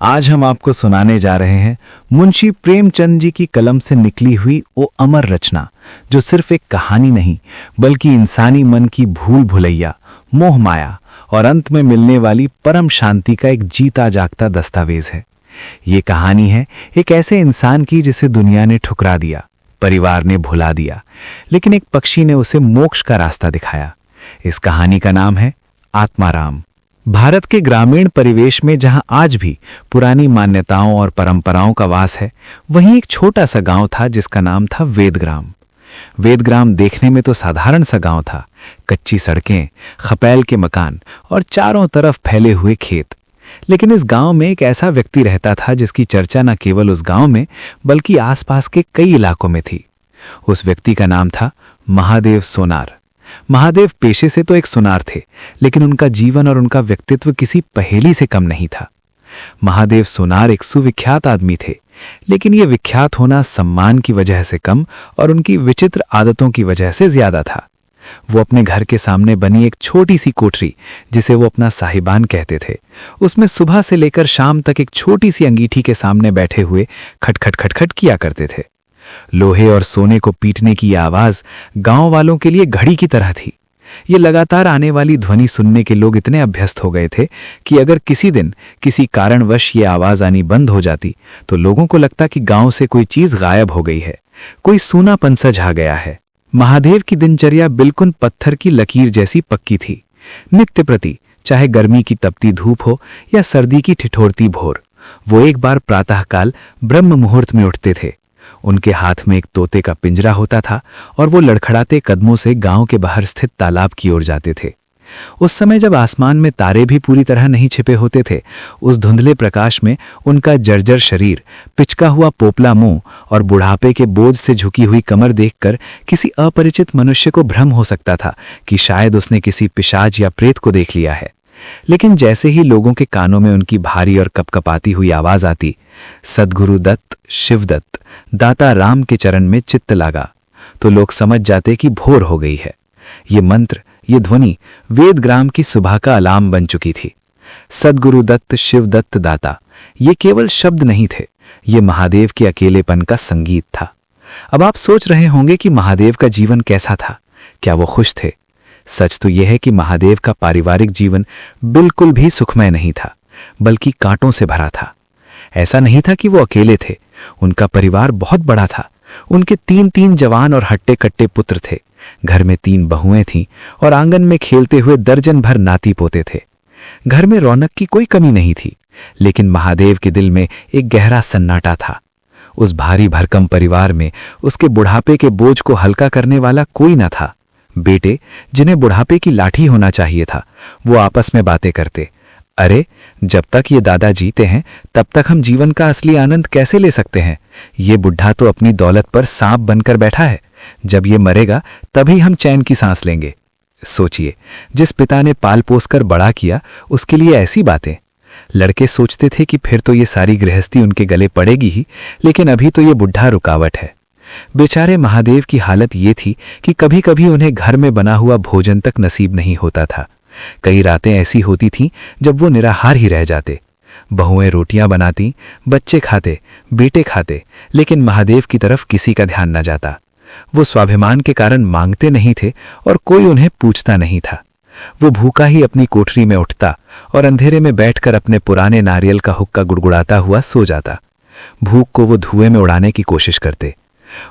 आज हम आपको सुनाने जा रहे हैं मुंशी प्रेमचंद जी की कलम से निकली हुई वो अमर रचना, जो सिर्फ एक कहानी नहीं बल्कि इंसानी मन की भूल भुलैया, मोह माया और अंत में मिलने वाली परम शांति का एक जीता जागता दस्तावेज है। ये कहानी है एक ऐसे इंसान की जिसे दुनिया ने ठुकरा दिया, परिवार ने भुला दिया, लेकिन एक पक्षी ने उसे मोक्ष का रास्ता दिखाया। इस कहानी का नाम है आत्माराम। भारत के ग्रामीण परिवेश में जहां आज भी पुरानी मान्यताओं और परंपराओं का वास है, वहीं एक छोटा सा गांव था जिसका नाम था वेदग्राम। वेदग्राम देखने में तो साधारण सा गांव था, कच्ची सड़कें, खपैल के मकान और चारों तरफ फैले हुए खेत। लेकिन इस गांव में एक ऐसा व्यक्ति रहता था जिसकी चर्चा न केवल उस गांव में बल्कि आसपास के कई इलाकों में थी। उस व्यक्ति का नाम था महादेव सोनार। महादेव पेशे से तो एक सुनार थे, लेकिन उनका जीवन और उनका व्यक्तित्व किसी पहेली से कम नहीं था। महादेव सोनार एक सुविख्यात आदमी थे, लेकिन यह विख्यात होना सम्मान की वजह से कम और उनकी विचित्र आदतों की वजह से ज्यादा था। वो अपने घर के सामने बनी एक छोटी सी कोठरी, जिसे वो अपना साहिबान कहते थे, उसमें सुबह से लेकर शाम तक एक छोटी सी अंगीठी के सामने बैठे हुए खटखट खटखट किया करते थे। लोहे और सोने को पीटने की आवाज गांव वालों के लिए घड़ी की तरह थी। ये लगातार आने वाली ध्वनि सुनने के लोग इतने अभ्यस्त हो गए थे कि अगर किसी दिन किसी कारणवश ये आवाज आनी बंद हो जाती तो लोगों को लगता कि गांव से कोई चीज गायब हो गई है, कोई सूनापन सा छा गया है। महादेव की दिनचर्या बिल्कुल पत्थर की लकीर जैसी पक्की थी। नित्य प्रति, चाहे गर्मी की तपती धूप हो या सर्दी की ठिठुरती भोर, वो एक बार प्रातःकाल ब्रह्म मुहूर्त में उठते थे। उनके हाथ में एक तोते का पिंजरा होता था और वो लड़खड़ाते कदमों से गांव के बाहर स्थित तालाब की ओर जाते थे। उस समय जब आसमान में तारे भी पूरी तरह नहीं छिपे होते थे, उस धुंधले प्रकाश में उनका जर्जर शरीर, पिचका हुआ पोपला मुंह और बुढ़ापे के बोझ से झुकी हुई कमर देखकर किसी अपरिचित मनुष्य को भ्रम हो सकता था कि शायद उसने किसी पिशाच या प्रेत को देख लिया है। लेकिन जैसे ही लोगों के कानों में उनकी भारी और कपकपाती हुई आवाज आती, सद्गुरु दत्त, शिवदत्त, दाता राम के चरण में चित्त लगा, तो लोग समझ जाते कि भोर हो गई है। ये मंत्र, ये ध्वनि वेदग्राम की सुबह का अलार्म बन चुकी थी। सद्गुरु दत्त, शिवदत्त, दाता, ये केवल शब्द नहीं थे, ये महादेव के अकेलेपन का संगीत था। अब आप सोच रहे होंगे कि महादेव का जीवन कैसा था, क्या वो खुश थे? सच तो यह है कि महादेव का पारिवारिक जीवन बिल्कुल भी सुखमय नहीं था, बल्कि कांटों से भरा था। ऐसा नहीं था कि वो अकेले थे, उनका परिवार बहुत बड़ा था। उनके 3-3 जवान और हट्टे कट्टे पुत्र थे। घर में 3 बहुएं थीं और आंगन में खेलते हुए दर्जन भर नाती पोते थे। घर में रौनक की कोई कमी नहीं थी, लेकिन महादेव के दिल में एक गहरा सन्नाटा था। उस भारी भरकम परिवार में उसके बुढ़ापे के बोझ को हल्का करने वाला कोई न था। बेटे, जिन्हें बुढ़ापे की लाठी होना चाहिए था, वो आपस में बातें करते, अरे जब तक ये दादा जीते हैं तब तक हम जीवन का असली आनंद कैसे ले सकते हैं? ये बुढ़ा तो अपनी दौलत पर सांप बनकर बैठा है, जब ये मरेगा तभी हम चैन की सांस लेंगे। सोचिए, जिस पिता ने पाल पोस कर बड़ा किया उसके लिए ऐसी बातें। लड़के सोचते थे कि फिर तो ये सारी गृहस्थी उनके गले पड़ेगी ही, लेकिन अभी तो ये बुढ़ा रुकावट है। बेचारे महादेव की हालत ये थी कि कभी कभी उन्हें घर में बना हुआ भोजन तक नसीब नहीं होता था। कई रातें ऐसी होती थीं जब वो निराहार ही रह जाते। बहुएं रोटियां बनाती, बच्चे खाते, बेटे खाते, लेकिन महादेव की तरफ किसी का ध्यान न जाता। वो स्वाभिमान के कारण मांगते नहीं थे और कोई उन्हें पूछता नहीं था। वो भूखा ही अपनी कोठरी में उठता और अंधेरे में बैठकर अपने पुराने नारियल का हुक्का गुड़गुड़ाता हुआ सो जाता। भूख को वो धुएं में उड़ाने की कोशिश करते।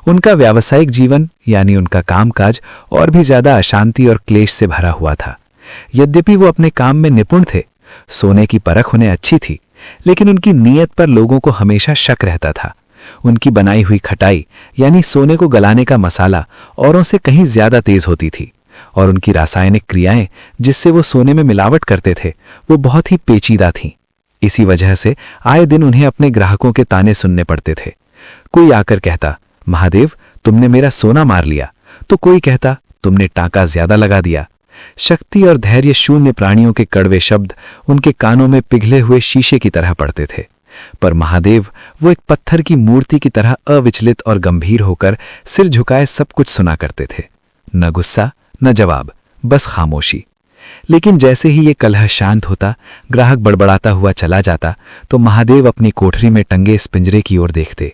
उनका व्यावसायिक जीवन यानी उनका कामकाज और भी ज्यादा अशांति और क्लेश से भरा हुआ था। यद्यपि वो अपने काम में निपुण थे, सोने की परख उन्हें अच्छी थी, लेकिन उनकी नीयत पर लोगों को हमेशा शक रहता था। उनकी बनाई हुई खटाई यानी सोने को गलाने का मसाला औरों से कहीं ज्यादा तेज होती थी, और उनकी रासायनिक क्रियाएं जिससे वो सोने में मिलावट करते थे वो बहुत ही पेचीदा थीं। इसी वजह से आए दिन उन्हें अपने ग्राहकों के ताने सुनने पड़ते थे। कोई आकर कहता, महादेव तुमने मेरा सोना मार लिया, तो कोई कहता तुमने टाका ज्यादा लगा दिया। शक्ति और धैर्य शून्य प्राणियों के कड़वे शब्द उनके कानों में पिघले हुए शीशे की तरह पड़ते थे, पर महादेव वो एक पत्थर की मूर्ति की तरह अविचलित और गंभीर होकर सिर झुकाए सब कुछ सुना करते थे। न गुस्सा, न जवाब, बस खामोशी। लेकिन जैसे ही ये कलह शांत होता, ग्राहक बड़बड़ाता हुआ चला जाता, तो महादेव अपनी कोठरी में टंगे इस पिंजरे की ओर देखते।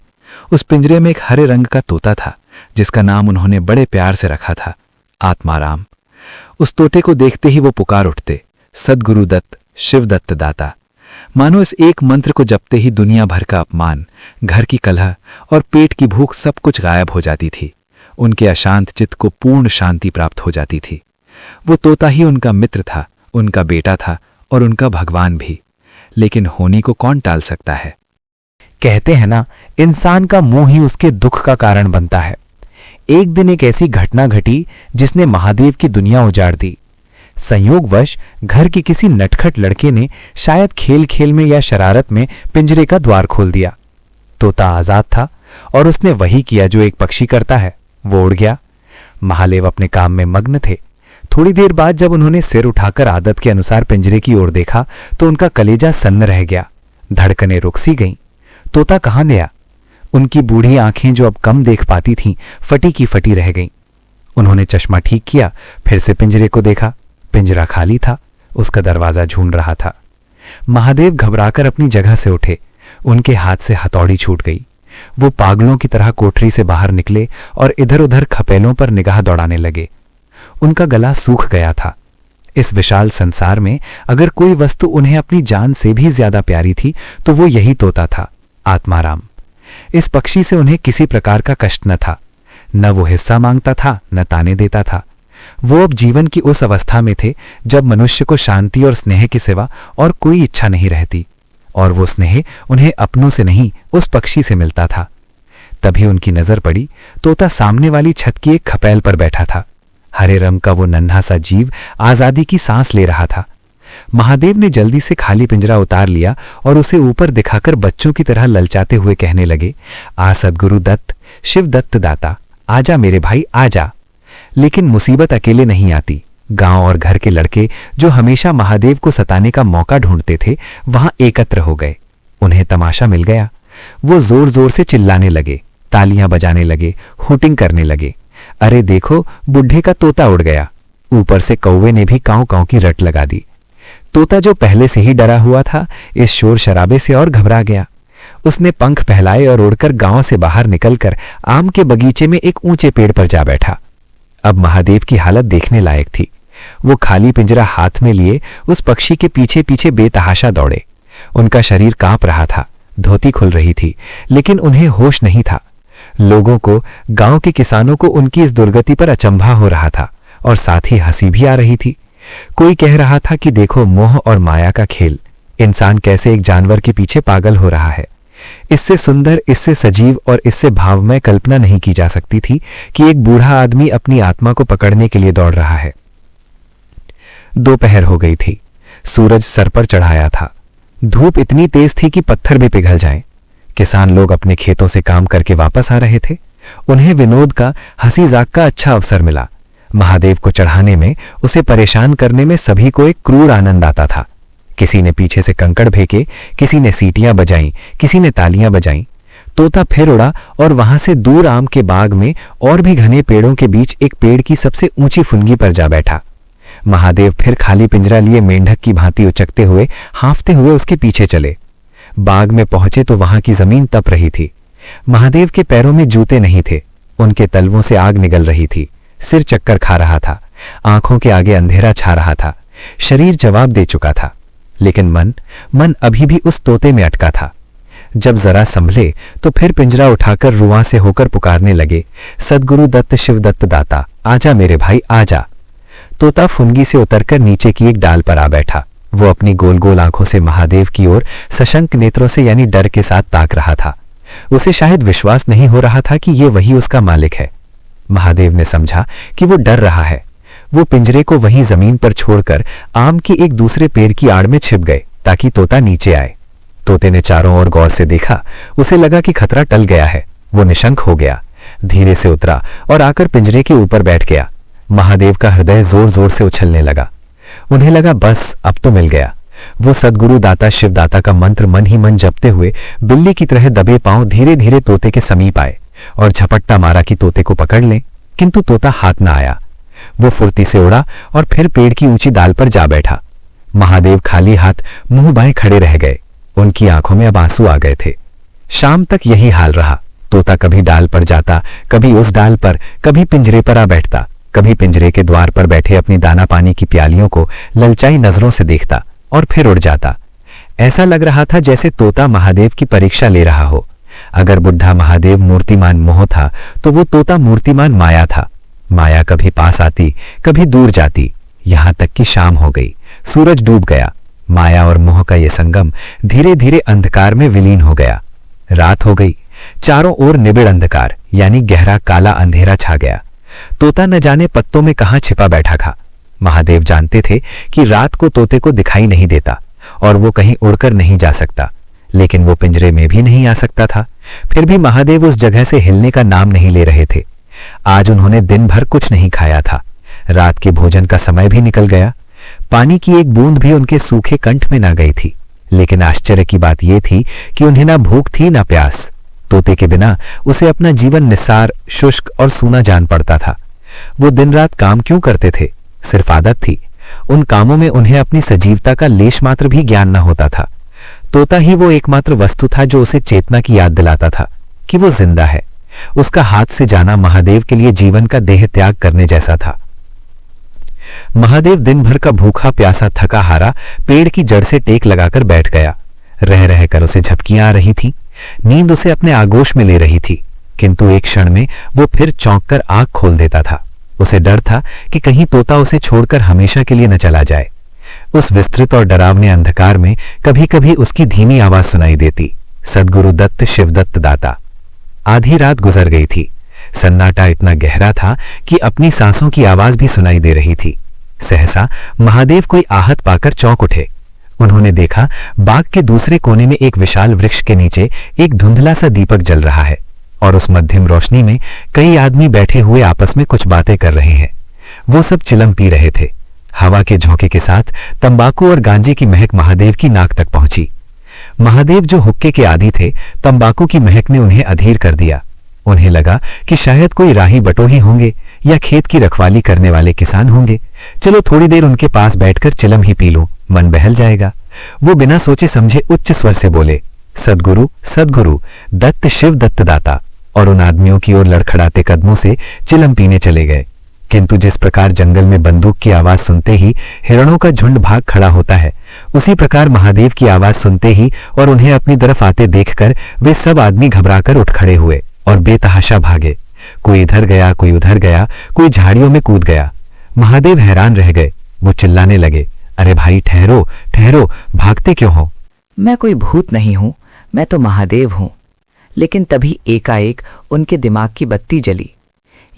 उस पिंजरे में एक हरे रंग का तोता था, जिसका नाम उन्होंने बड़े प्यार से रखा था, आत्माराम। उस तोते को देखते ही वो पुकार उठते, सद्गुरु दत्त, शिव दत्त दाता। मानो इस एक मंत्र को जपते ही दुनिया भर का अपमान, घर की कलह और पेट की भूख सब कुछ गायब हो जाती थी। उनके अशांत चित्त को पूर्ण शांति प्राप्त हो जाती थी। वो तोता ही उनका मित्र था, उनका बेटा था और उनका भगवान भी। लेकिन होनी को कौन टाल सकता है? कहते हैं ना, इंसान का मोह ही उसके दुख का कारण बनता है। एक दिन एक ऐसी घटना घटी जिसने महादेव की दुनिया उजाड़ दी। संयोगवश घर के किसी नटखट लड़के ने शायद खेल खेल में या शरारत में पिंजरे का द्वार खोल दिया। तोता आजाद था और उसने वही किया जो एक पक्षी करता है, वो उड़ गया। महादेव अपने काम में मग्न थे। थोड़ी देर बाद जब उन्होंने सिर उठाकर आदत के अनुसार पिंजरे की ओर देखा तो उनका कलेजा सन्न रह गया, धड़कनें रुक सी गईं। तोता कहाँ गया? उनकी बूढ़ी आंखें जो अब कम देख पाती थीं, फटी की फटी रह गईं। उन्होंने चश्मा ठीक किया, फिर से पिंजरे को देखा। पिंजरा खाली था, उसका दरवाजा झूल रहा था। महादेव घबराकर अपनी जगह से उठे। उनके हाथ से हथौड़ी छूट गई। वो पागलों की तरह कोठरी से बाहर निकले और इधर उधर खपेलों पर निगाह दौड़ाने लगे। उनका गला सूख गया था। इस विशाल संसार में अगर कोई वस्तु उन्हें अपनी जान से भी ज्यादा प्यारी थी तो वो यही तोता था, आत्माराम। इस पक्षी से उन्हें किसी प्रकार का कष्ट न था। न वो हिस्सा मांगता था, न ताने देता था। वो अब जीवन की उस अवस्था में थे जब मनुष्य को शांति और स्नेह के सिवा और कोई इच्छा नहीं रहती, और वो स्नेह उन्हें अपनों से नहीं, उस पक्षी से मिलता था। तभी उनकी नजर पड़ी, तोता सामने वाली छत की एक खपेल पर बैठा था। हरे रंग का वो नन्हा सा जीव आजादी की सांस ले रहा था। महादेव ने जल्दी से खाली पिंजरा उतार लिया और उसे ऊपर दिखाकर बच्चों की तरह ललचाते हुए कहने लगे, आ सद्गुरु दत्त, शिव दत्त दाता, आजा मेरे भाई आजा। लेकिन मुसीबत अकेले नहीं आती। गांव और घर के लड़के जो हमेशा महादेव को सताने का मौका ढूंढते थे, वहां एकत्र हो गए। उन्हें तमाशा मिल गया। वो जोर जोर से चिल्लाने लगे, तालियां बजाने लगे, हूटिंग करने लगे। अरे देखो, बुढ़े का तोता उड़ गया। ऊपर से कौवे ने भी कांव कांव की रट लगा दी। तोता जो पहले से ही डरा हुआ था, इस शोर शराबे से और घबरा गया। उसने पंख फैलाए और उड़कर गांव से बाहर निकलकर आम के बगीचे में एक ऊंचे पेड़ पर जा बैठा। अब महादेव की हालत देखने लायक थी। वो खाली पिंजरा हाथ में लिए उस पक्षी के पीछे पीछे बेतहाशा दौड़े। उनका शरीर कांप रहा था, धोती खुल रही थी, लेकिन उन्हें होश नहीं था। लोगों को, गांव के किसानों को उनकी इस दुर्गति पर अचंभा हो रहा था और साथ ही हंसी भी आ रही थी। कोई कह रहा था कि देखो मोह और माया का खेल, इंसान कैसे एक जानवर के पीछे पागल हो रहा है। इससे सुंदर, इससे सजीव और इससे भावमय कल्पना नहीं की जा सकती थी कि एक बूढ़ा आदमी अपनी आत्मा को पकड़ने के लिए दौड़ रहा है। दोपहर हो गई थी। सूरज सर पर चढ़ाया था। धूप इतनी तेज थी कि पत्थर भी पिघल जाएं। किसान लोग अपने खेतों से काम करके वापस आ रहे थे। उन्हें विनोद का, हंसी जाक का अच्छा अवसर मिला। महादेव को चढ़ाने में, उसे परेशान करने में सभी को एक क्रूर आनंद आता था। किसी ने पीछे से कंकड़ फेंके, किसी ने सीटियां बजाईं, किसी ने तालियां बजाईं। तोता फिर उड़ा और वहां से दूर आम के बाग में और भी घने पेड़ों के बीच एक पेड़ की सबसे ऊंची फुनगी पर जा बैठा। महादेव फिर खाली पिंजरा लिए मेंढक की भांति उचकते हुए, हांफते हुए उसके पीछे चले। बाग में पहुंचे तो वहां की जमीन तप रही थी। महादेव के पैरों में जूते नहीं थे। उनके तलवों से आग निगल रही थी। सिर चक्कर खा रहा था। आंखों के आगे अंधेरा छा रहा था। शरीर जवाब दे चुका था, लेकिन मन अभी भी उस तोते में अटका था। जब जरा संभले तो फिर पिंजरा उठाकर रुआं से होकर पुकारने लगे, सद्गुरु दत्त, शिव दत्त दाता, आजा मेरे भाई आजा। तोता फुनगी से उतरकर नीचे की एक डाल पर आ बैठा। वो अपनी गोल गोल आंखों से महादेव की ओर सशंक नेत्रों से यानी डर के साथ ताक रहा था। उसे शायद विश्वास नहीं हो रहा था कि ये वही उसका मालिक है। महादेव ने समझा कि वो डर रहा है। वो पिंजरे को वहीं जमीन पर छोड़कर आम की एक दूसरे पेड़ की आड़ में छिप गए ताकि तोता नीचे आए। तोते ने चारों ओर गौर से देखा। उसे लगा कि खतरा टल गया है। वो निशंक हो गया, धीरे से उतरा और आकर पिंजरे के ऊपर बैठ गया। महादेव का हृदय जोर जोर से उछलने लगा। उन्हें लगा बस अब तो मिल गया। वो सद्गुरु दाता शिवदाता का मंत्र मन ही मन जपते हुए बिल्ली की तरह दबे पांव धीरे धीरे तोते के समीप आए और झपट्टा मारा कि तोते को पकड़ लें, किंतु तोता हाथ न आया। वो फुर्ती से उड़ा और फिर पेड़ की ऊंची डाल पर जा बैठा। महादेव खाली हाथ मुंह बाएं खड़े रह गए। उनकी आंखों में अब आंसू आ गए थे। शाम तक यही हाल रहा। तोता कभी डाल पर जाता, कभी उस डाल पर, कभी पिंजरे पर आ बैठता, कभी पिंजरे के द्वार पर बैठे अपनी दाना पानी की प्यालियों को ललचाई नजरों से देखता और फिर उड़ जाता। ऐसा लग रहा था जैसे तोता महादेव की परीक्षा ले रहा हो। अगर बुढ़ा महादेव मूर्तिमान मोह था तो वो तोता मूर्तिमान माया था। माया कभी पास आती, कभी दूर जाती, यहां तक कि शाम हो गई, सूरज डूब गया। माया और मोह का ये संगम धीरे धीरे अंधकार में विलीन हो गया। रात हो गई। चारों ओर निबिड़ अंधकार यानी गहरा काला अंधेरा छा गया। तोता न जाने पत्तों में कहां छिपा बैठा था। महादेव जानते थे कि रात को तोते को दिखाई नहीं देता और वो कहीं उड़कर नहीं जा सकता, लेकिन वो पिंजरे में भी नहीं आ सकता था। फिर भी महादेव उस जगह से हिलने का नाम नहीं ले रहे थे। आज उन्होंने दिन भर कुछ नहीं खाया था। रात के भोजन का समय भी निकल गया। पानी की एक बूंद भी उनके सूखे कंठ में ना गई थी। लेकिन आश्चर्य की बात यह थी कि उन्हें ना भूख थी ना प्यास। तोते के बिना उसे अपना जीवन निस्सार, शुष्क और सूना जान पड़ता था। वो दिन रात काम क्यों करते थे? सिर्फ आदत थी। उन कामों में उन्हें अपनी सजीवता का लेश मात्र भी ज्ञान न होता था। तोता ही वो एकमात्र वस्तु था जो उसे चेतना की याद दिलाता था कि वो जिंदा है। उसका हाथ से जाना महादेव के लिए जीवन का देह त्याग करने जैसा था। महादेव दिन भर का भूखा प्यासा थका हारा पेड़ की जड़ से टेक लगाकर बैठ गया। रह रहकर उसे झपकियां आ रही थीं। नींद उसे अपने आगोश में ले रही थी, किंतु एक क्षण में वो फिर चौंक कर आंख खोल देता था। उसे डर था कि कहीं तोता उसे छोड़कर हमेशा के लिए न चला जाए। उस विस्तृत और डरावने अंधकार में कभी कभी उसकी धीमी आवाज सुनाई देती, सद्गुरु दत्त शिवदत्त दाता। आधी रात गुजर गई थी। सन्नाटा इतना गहरा था कि अपनी सांसों की आवाज भी सुनाई दे रही थी। सहसा महादेव कोई आहत पाकर चौंक उठे। उन्होंने देखा बाग के दूसरे कोने में एक विशाल वृक्ष के नीचे एक धुंधला सा दीपक जल रहा है और उस मध्यम रोशनी में कई आदमी बैठे हुए आपस में कुछ बातें कर रहे हैं। वो सब चिलम पी रहे थे। हवा के झोंके के साथ तंबाकू और गांजे की महक महादेव की नाक तक पहुंची। महादेव जो हुक्के के आदी थे, तंबाकू की महक ने उन्हें अधीर कर दिया। उन्हें लगा कि शायद कोई राही बटोही होंगे या खेत की रखवाली करने वाले किसान होंगे। चलो थोड़ी देर उनके पास बैठकर चिलम ही पी लूं, मन बहल जाएगा। वो बिना सोचे समझे उच्च स्वर से बोले, सद्गुरु सद्गुरु दत्त शिव दत्त दाता, और उन आदमियों की ओर लड़खड़ाते कदमों से चिलम पीने चले गए। किंतु जिस प्रकार जंगल में बंदूक की आवाज सुनते ही हिरणों का झुंड भाग खड़ा होता है, उसी प्रकार महादेव की आवाज सुनते ही और उन्हें अपनी तरफ आते देखकर वे सब आदमी घबराकर उठ खड़े हुए और बेतहाशा भागे। कोई इधर गया, कोई उधर गया, कोई झाड़ियों में कूद गया। महादेव हैरान रह गए। वो चिल्लाने लगे, अरे भाई ठहरो ठहरो, भागते क्यों हो? मैं कोई भूत नहीं हूं, मैं तो महादेव हूं। लेकिन तभी एकाएक उनके दिमाग की बत्ती जली।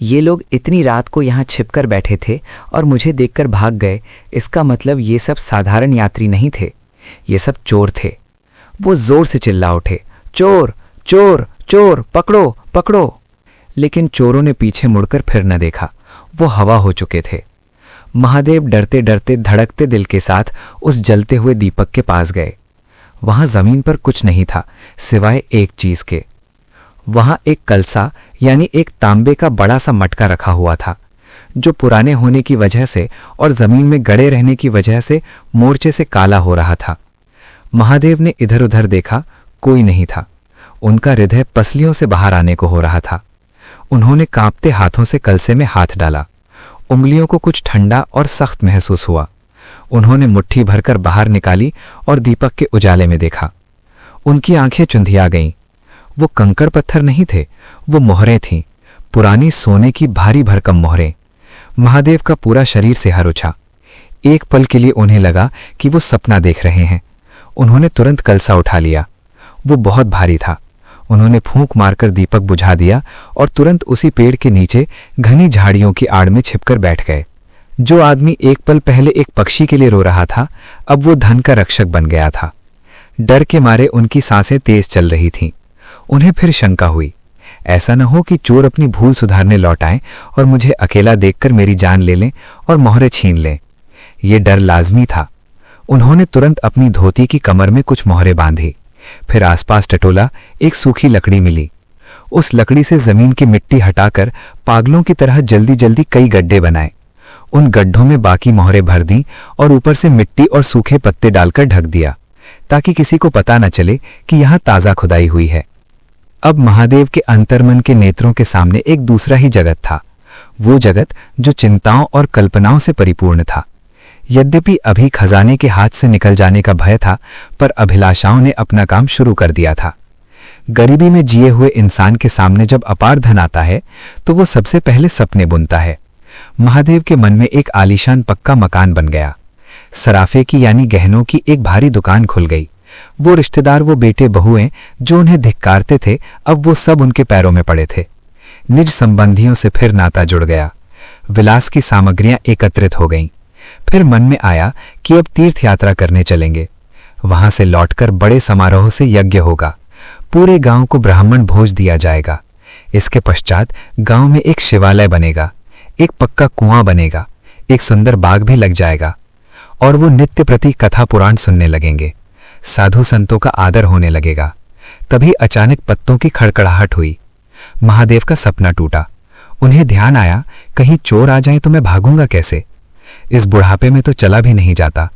ये लोग इतनी रात को यहां छिपकर बैठे थे और मुझे देखकर भाग गए। इसका मतलब ये सब साधारण यात्री नहीं थे, ये सब चोर थे। वो जोर से चिल्ला उठे, चोर चोर चोर, पकड़ो पकड़ो। लेकिन चोरों ने पीछे मुड़कर फिर न देखा। वो हवा हो चुके थे। महादेव डरते डरते धड़कते दिल के साथ उस जलते हुए दीपक के पास गए। वहां जमीन पर कुछ नहीं था सिवाय एक चीज के। वहां एक कलसा यानी एक तांबे का बड़ा सा मटका रखा हुआ था, जो पुराने होने की वजह से और जमीन में गड़े रहने की वजह से मोर्चे से काला हो रहा था। महादेव ने इधर उधर देखा, कोई नहीं था। उनका हृदय पसलियों से बाहर आने को हो रहा था। उन्होंने कांपते हाथों से कलसे में हाथ डाला। उंगलियों को कुछ ठंडा और सख्त महसूस हुआ। उन्होंने मुट्ठी भरकर बाहर निकाली और दीपक के उजाले में देखा। उनकी आंखें चुंधिया गईं। वो कंकड़ पत्थर नहीं थे, वो मोहरें थीं, पुरानी सोने की भारी भरकम मोहरें। महादेव का पूरा शरीर से हर उठा। एक पल के लिए उन्हें लगा कि वो सपना देख रहे हैं। उन्होंने तुरंत कलसा उठा लिया। वो बहुत भारी था। उन्होंने फूंक मारकर दीपक बुझा दिया और तुरंत उसी पेड़ के नीचे घनी झाड़ियों की आड़ में छिपकर बैठ गए। जो आदमी एक पल पहले एक पक्षी के लिए रो रहा था, अब वो धन का रक्षक बन गया था। डर के मारे उनकी सांसें तेज चल रही थीं। उन्हें फिर शंका हुई, ऐसा न हो कि चोर अपनी भूल सुधारने लौट आएं और मुझे अकेला देखकर मेरी जान ले लें और मोहरे छीन लें। ये डर लाजमी था। उन्होंने तुरंत अपनी धोती की कमर में कुछ मोहरे बांधी। फिर आसपास टटोला, एक सूखी लकड़ी मिली। उस लकड़ी से जमीन की मिट्टी हटाकर पागलों की तरह जल्दी जल्दी कई गड्ढे बनाए उन गड्ढों में बाकी मोहरें भर दी और ऊपर से मिट्टी और सूखे पत्ते डालकर ढक दिया ताकि किसी को पता न चले कि यहां ताजा खुदाई हुई है। अब महादेव के अंतर्मन के नेत्रों के सामने एक दूसरा ही जगत था, वो जगत जो चिंताओं और कल्पनाओं से परिपूर्ण था। यद्यपि अभी खजाने के हाथ से निकल जाने का भय था, पर अभिलाषाओं ने अपना काम शुरू कर दिया था। गरीबी में जिए हुए इंसान के सामने जब अपार धन आता है तो वो सबसे पहले सपने बुनता है। महादेव के मन में एक आलीशान पक्का मकान बन गया। सराफे की यानी गहनों की एक भारी दुकान खुल गई। वो रिश्तेदार, वो बेटे बहुएं जो उन्हें धिक्कारते थे, अब वो सब उनके पैरों में पड़े थे। निज संबंधियों से फिर नाता जुड़ गया। विलास की सामग्रियां एकत्रित हो गईं। फिर मन में आया कि अब तीर्थ यात्रा करने चलेंगे। वहां से लौटकर बड़े समारोह से यज्ञ होगा। पूरे गांव को ब्राह्मण भोज दिया जाएगा। इसके पश्चात गांव में एक शिवालय बनेगा, एक पक्का कुआं बनेगा, एक सुंदर बाग भी लग जाएगा और वो नित्य प्रति कथा पुराण सुनने लगेंगे। साधु संतों का आदर होने लगेगा। तभी अचानक पत्तों की खड़खड़ाहट हुई। महादेव का सपना टूटा। उन्हें ध्यान आया, कहीं चोर आ जाएं तो मैं भागूंगा कैसे? इस बुढ़ापे में तो चला भी नहीं जाता।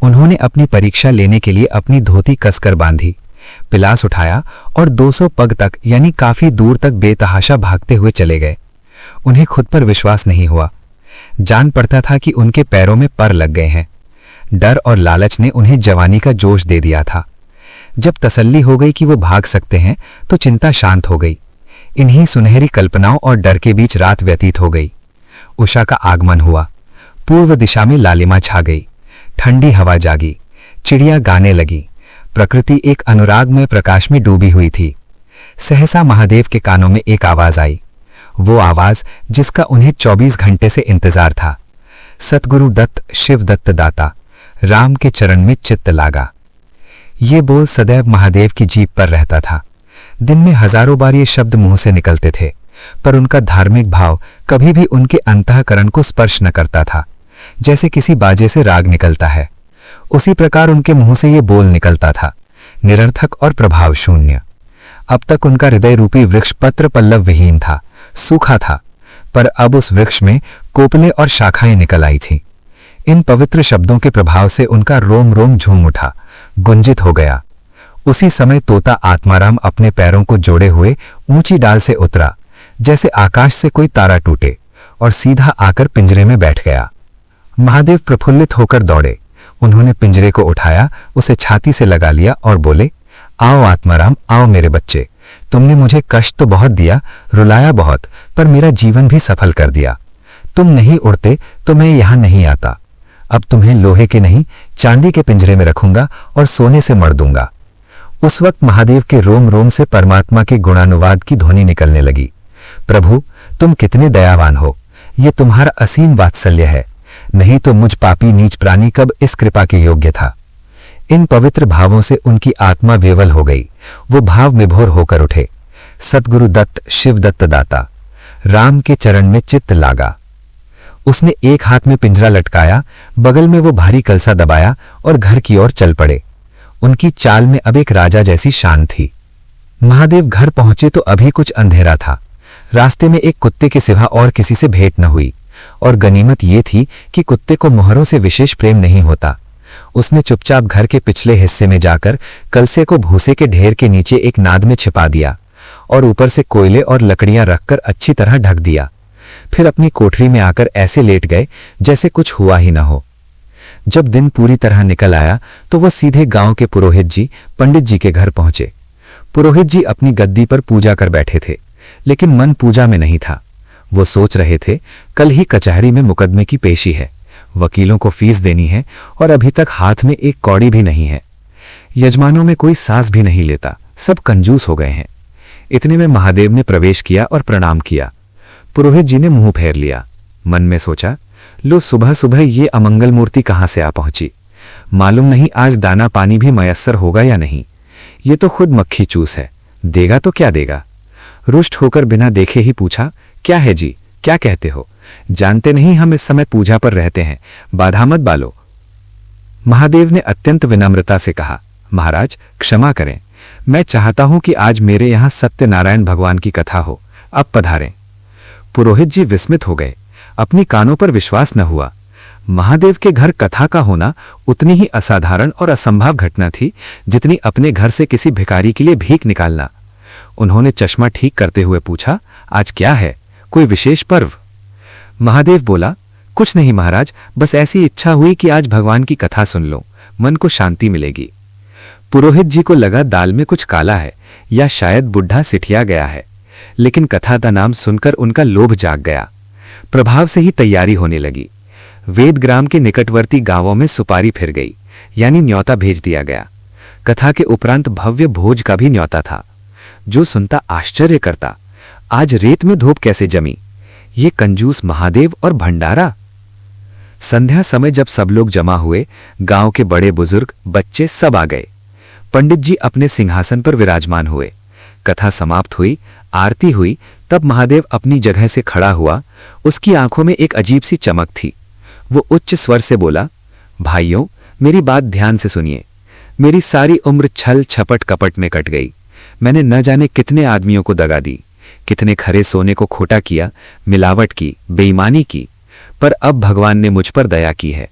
उन्होंने अपनी परीक्षा लेने के लिए अपनी धोती कसकर बांधी, पिलास उठाया और 200 पग तक यानी काफी दूर तक बेतहाशा भागते हुए चले गए। उन्हें खुद पर विश्वास नहीं हुआ। जान पड़ता था कि उनके पैरों में पर लग गए हैं। डर और लालच ने उन्हें जवानी का जोश दे दिया था। जब तसल्ली हो गई कि वो भाग सकते हैं तो चिंता शांत हो गई। इन्हीं सुनहरी कल्पनाओं और डर के बीच रात व्यतीत हो गई। उषा का आगमन हुआ। पूर्व दिशा में लालिमा छा गई। ठंडी हवा जागी। चिड़िया गाने लगी। प्रकृति एक अनुराग में प्रकाश में डूबी हुई थी। सहसा महादेव के कानों में एक आवाज आई, वो आवाज जिसका उन्हें 24 घंटे से इंतजार था। सतगुरु दत्त शिव दत्त दाता, राम के चरण में चित्त लागा। ये बोल सदैव महादेव की जीभ पर रहता था। दिन में हजारों बार ये शब्द मुंह से निकलते थे, पर उनका धार्मिक भाव कभी भी उनके अंतःकरण को स्पर्श न करता था। जैसे किसी बाजे से राग निकलता है, उसी प्रकार उनके मुंह से ये बोल निकलता था, निरर्थक और प्रभाव शून्य। अब तक उनका हृदय रूपी वृक्ष पत्र पल्लव विहीन था, सूखा था, पर अब उस वृक्ष में कोपले और शाखाएं निकल आई थीं। इन पवित्र शब्दों के प्रभाव से उनका रोम रोम झूम उठा, गुंजित हो गया। उसी समय तोता आत्माराम अपने पैरों को जोड़े हुए ऊंची डाल से उतरा, जैसे आकाश से कोई तारा टूटे, और सीधा आकर पिंजरे में बैठ गया। महादेव प्रफुल्लित होकर दौड़े। उन्होंने पिंजरे को उठाया, उसे छाती से लगा लिया और बोले, आओ आत्माराम, आओ मेरे बच्चे। तुमने मुझे कष्ट तो बहुत दिया, रुलाया बहुत, पर मेरा जीवन भी सफल कर दिया। तुम नहीं उड़ते तो मैं यहां नहीं आता। अब तुम्हें लोहे के नहीं चांदी के पिंजरे में रखूंगा और सोने से मढ़ दूंगा। उस वक्त महादेव के रोम रोम से परमात्मा के गुणानुवाद की ध्वनि निकलने लगी। प्रभु, तुम कितने दयावान हो, ये तुम्हारा असीम वात्सल्य है, नहीं तो मुझ पापी नीच प्राणी कब इस कृपा के योग्य था। इन पवित्र भावों से उनकी आत्मा विवल हो गई। वो भाव विभोर होकर उठे। सतगुरु दत्त शिव दत्त दाता, राम के चरण में चित्त लागा। उसने एक हाथ में पिंजरा लटकाया, बगल में वो भारी कलसा दबाया और घर की ओर चल पड़े। उनकी चाल में अब एक राजा जैसी शान थी। महादेव घर पहुंचे तो अभी कुछ अंधेरा था। रास्ते में एक कुत्ते के सिवा और किसी से भेंट न हुई, और गनीमत ये थी कि कुत्ते को मोहरों से विशेष प्रेम नहीं होता। उसने चुपचाप घर के पिछले हिस्से में जाकर कलसे को भूसे के ढेर के नीचे एक नाद में छिपा दिया और ऊपर से कोयले और लकड़ियां रखकर अच्छी तरह ढक दिया। फिर अपनी कोठरी में आकर ऐसे लेट गए जैसे कुछ हुआ ही न हो। जब दिन पूरी तरह निकल आया तो वह सीधे गांव के पुरोहित जी पंडित जी के घर पहुंचे। पुरोहित जी अपनी गद्दी पर पूजा कर बैठे थे, लेकिन मन पूजा में नहीं था। वो सोच रहे थे, कल ही कचहरी में मुकदमे की पेशी है, वकीलों को फीस देनी है और अभी तक हाथ में एक कौड़ी भी नहीं है। यजमानों में कोई सांस भी नहीं लेता, सब कंजूस हो गए हैं। इतने में महादेव ने प्रवेश किया और प्रणाम किया। पुरोहित जी ने मुंह फेर लिया। मन में सोचा, लो सुबह सुबह ये अमंगल मूर्ति कहां से आ पहुंची। मालूम नहीं आज दाना पानी भी मयस्सर होगा या नहीं। ये तो खुद मक्खी चूस है, देगा तो क्या देगा। रुष्ट होकर बिना देखे ही पूछा, क्या है जी, क्या कहते हो? जानते नहीं हम इस समय पूजा पर रहते हैं, बाधा मत बालो। महादेव ने अत्यंत विनम्रता से कहा, महाराज क्षमा करें, मैं चाहता हूं कि आज मेरे यहां सत्यनारायण भगवान की कथा हो, अब पधारें। पुरोहित जी विस्मित हो गए। अपनी कानों पर विश्वास न हुआ। महादेव के घर कथा का होना उतनी ही असाधारण और असंभव घटना थी जितनी अपने घर से किसी भिखारी के लिए भीख निकालना। उन्होंने चश्मा ठीक करते हुए पूछा, आज क्या है, कोई विशेष पर्व? महादेव बोला, कुछ नहीं महाराज, बस ऐसी इच्छा हुई कि आज भगवान की कथा सुन लो, मन को शांति मिलेगी। पुरोहित जी को लगा दाल में कुछ काला है या शायद बुढ़ा सिठिया गया है, लेकिन कथा का नाम सुनकर उनका लोभ जाग गया। प्रभाव से ही तैयारी होने लगी। वेदग्राम के निकटवर्ती गांवों में सुपारी फिर गई, यानी न्योता भेज दिया गया। कथा के उपरांत भव्य भोज का भी न्योता था। जो सुनता आश्चर्य करता, आज रेत में धूप कैसे जमी, ये कंजूस महादेव और भंडारा। संध्या समय जब सब लोग जमा हुए, गांव के बड़े बुजुर्ग बच्चे सब आ गए। पंडित जी अपने सिंहासन पर विराजमान हुए। कथा समाप्त हुई, आरती हुई, तब महादेव अपनी जगह से खड़ा हुआ। उसकी आंखों में एक अजीब सी चमक थी। वो उच्च स्वर से बोला, भाइयों, मेरी बात ध्यान से सुनिए। मेरी सारी उम्र छल छपट कपट में कट गई। मैंने न जाने कितने आदमियों को दगा दी, कितने खरे सोने को खोटा किया, मिलावट की, बेईमानी की, पर अब भगवान ने मुझ पर दया की है।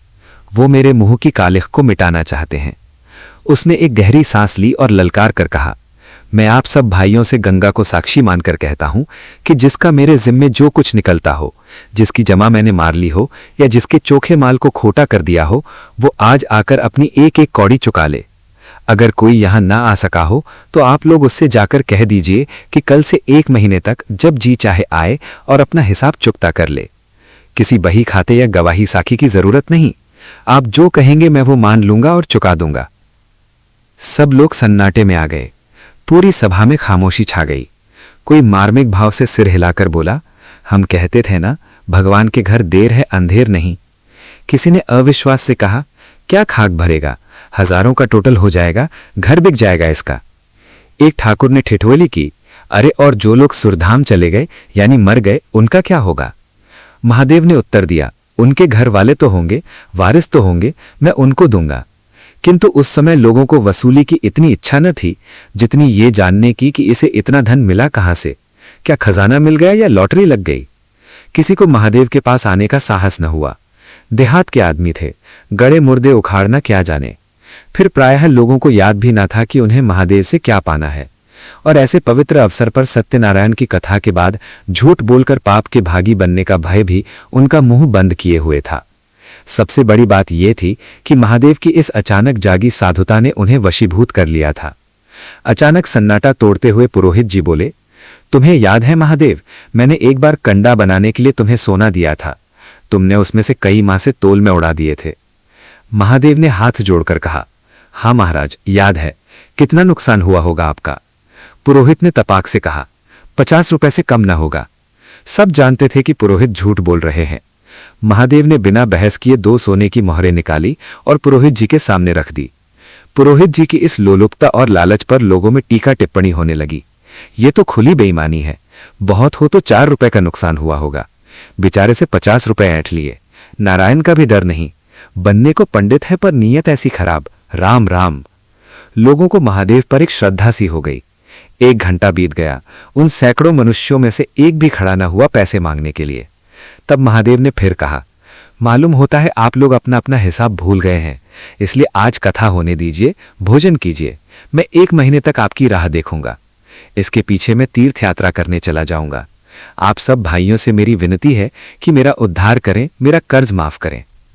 वो मेरे मुंह की कालिख को मिटाना चाहते हैं। उसने एक गहरी सांस ली और ललकार कर कहा, मैं आप सब भाइयों से गंगा को साक्षी मानकर कहता हूं कि जिसका मेरे जिम्मे जो कुछ निकलता हो, जिसकी जमा मैंने मार ली हो या जिसके चोखे माल को खोटा कर दिया हो, वो आज आकर अपनी एक एक कौड़ी चुका ले। अगर कोई यहां ना आ सका हो तो आप लोग उससे जाकर कह दीजिए कि कल से 1 महीने तक जब जी चाहे आए और अपना हिसाब चुकता कर ले। किसी बही खाते या गवाही साखी की जरूरत नहीं। आप जो कहेंगे मैं वो मान लूंगा और चुका दूंगा। सब लोग सन्नाटे में आ गए। पूरी सभा में खामोशी छा गई। कोई मार्मिक भाव से सिर हिलाकर बोला, हम कहते थे ना, भगवान के घर देर है अंधेर नहीं। किसी ने अविश्वास से कहा, क्या खाक भरेगा, हजारों का टोटल हो जाएगा, घर बिक जाएगा इसका। एक ठाकुर ने ठिठोली की, अरे और जो लोग सुरधाम चले गए यानी मर गए, उनका क्या होगा? महादेव ने उत्तर दिया, उनके घर वाले तो होंगे, वारिस तो होंगे, मैं उनको दूंगा। किंतु उस समय लोगों को वसूली की इतनी इच्छा न थी जितनी ये जानने की कि इसे इतना धन मिला कहां से। क्या खजाना मिल गया या लॉटरी लग गई? किसी को महादेव के पास आने का साहस न हुआ। देहात के आदमी थे, गड़े मुर्दे उखाड़ना क्या जाने। फिर प्रायः लोगों को याद भी न था कि उन्हें महादेव से क्या पाना है। और ऐसे पवित्र अवसर पर सत्यनारायण की कथा के बाद झूठ बोलकर पाप के भागी बनने का भय भी उनका मुंह बंद किए हुए था। सबसे बड़ी बात यह थी कि महादेव की इस अचानक जागी साधुता ने उन्हें वशीभूत कर लिया था। अचानक सन्नाटा तोड़ते हुए पुरोहित जी बोले, तुम्हें याद है महादेव, मैंने एक बार कंडा बनाने के लिए तुम्हें सोना दिया था। तुमने उसमें से कई मासे तोल में उड़ा दिए थे। महादेव ने हाथ जोड़कर कहा, हाँ महाराज, याद है। कितना नुकसान हुआ होगा आपका? पुरोहित ने तपाक से कहा, 50 रुपए से कम न होगा। सब जानते थे कि पुरोहित झूठ बोल रहे हैं। महादेव ने बिना बहस किए 2 सोने की मोहरें निकाली और पुरोहित जी के सामने रख दी। पुरोहित जी की इस लोलुपता और लालच पर लोगों में टीका टिप्पणी होने लगी। ये तो खुली बेईमानी है। बहुत हो तो 4 रुपए का नुकसान हुआ होगा। बेचारे से 50 रुपए ऐंठ लिए। नारायण का भी डर नहीं। बनने को पंडित है पर नीयत ऐसी खराब। राम राम। लोगों को महादेव पर एक श्रद्धा सी हो गई। 1 घंटा बीत गया। उन सैकड़ों मनुष्यों में से एक भी खड़ा न हुआ पैसे मांगने के लिए। तब महादेव ने फिर कहा, मालूम होता है आप लोग अपना अपना हिसाब भूल गए हैं, इसलिए आज कथा होने दीजिए, भोजन कीजिए। मैं 1 महीने तक आपकी राह देखूंगा। इसके पीछे मैं तीर्थ यात्रा करने चला जाऊंगा। आप सब भाइयों से मेरी विनती है कि मेरा उद्धार करें, मेरा कर्ज माफ करें।